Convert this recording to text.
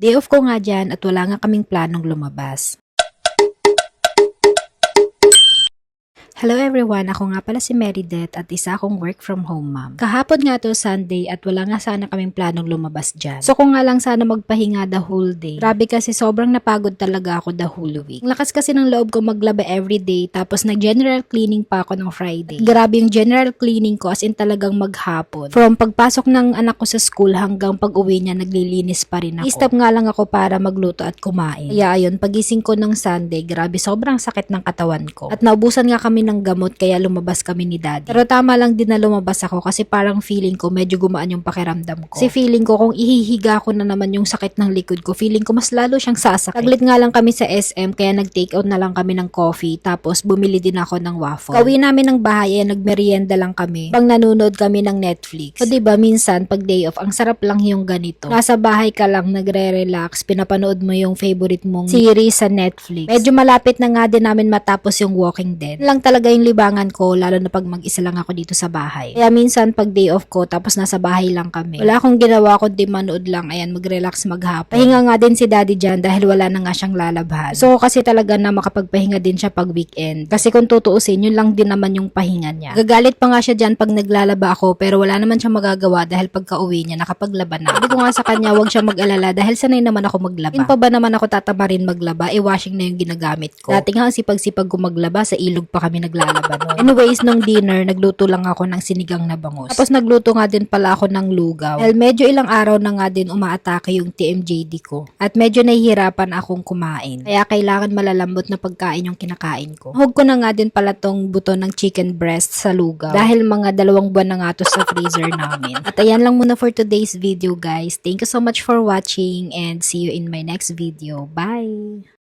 Day off ko nga dyan at wala nga kaming planong lumabas. Hello everyone, ako nga pala si Merideth at isa akong work from home mom. Kahapon nga to Sunday at wala nga sana kaming planong lumabas dyan. So kung nga lang sana magpahinga the whole day. Grabe kasi sobrang napagod talaga ako the whole week. Ang lakas kasi ng loob ko maglaba everyday tapos nag-general cleaning pa ako ng Friday. At grabe yung general cleaning ko as in talagang maghapon. From pagpasok ng anak ko sa school hanggang pag-uwi niya naglilinis pa rin ako. I-stop nga lang ako para magluto at kumain. Kaya ayun, pagising ko ng Sunday, grabe sobrang sakit ng katawan ko. At naubusan nga kami ng gamot kaya lumabas kami ni daddy. Pero tama lang din na lumabas ako kasi parang feeling ko medyo gumaan yung pakiramdam ko. Kasi feeling ko kung ihihiga ko na naman yung sakit ng likod ko, feeling ko mas lalo siyang sasakit. Saglit nga lang kami sa SM kaya nag-take out na lang kami ng coffee tapos bumili din ako ng waffle. Kauwi namin ng bahay nagmerienda lang kami. Pang nanonood kami ng Netflix. So diba minsan pag day off, ang sarap lang yung ganito. Nasa bahay ka lang nagre-relax, pinapanood mo yung favorite mong series sa Netflix. Medyo malapit na nga din namin matapos yung Walking Dead. Lang talaga yung libangan ko lalo na pag mag-isa lang ako dito sa bahay. Kaya minsan pag day off ko tapos nasa bahay lang kami. Wala akong ginawa kundi manood lang. Ayan, mag-relax maghapon. Pahinga nga din si daddy dyan dahil wala na nga siyang lalabhan. So kasi talaga na makapagpahinga din siya pag weekend. Kasi kung tutuusin, yun lang din naman yung pahinga niya. Gagalit pa nga siya dyan pag naglalaba ako pero wala naman siyang magagawa dahil pagka uwi niya nakapaglaba na. Sabi ko nga sa kanya wag siya mag-alala dahil sanay naman ako maglaba. Yun pa ba naman ako tatamarin maglaba? Washing na yung ginagamit ko. Dati nga ang sipag-sipag ko maglaba, sa ilog pa kami naglalaba no. Anyways, nung dinner, nagluto lang ako ng sinigang na bangus. Tapos nagluto nga din pala ako ng lugaw. Dahil medyo ilang araw na nga din umaatake yung TMJD ko. At medyo nahihirapan akong kumain. Kaya kailangan malalambot na pagkain yung kinakain ko. Hug ko na nga din pala tong buto ng chicken breast sa lugaw. Dahil mga 2 buwan na nga to sa freezer namin. At ayan lang muna for today's video guys. Thank you so much for watching and see you in my next video. Bye!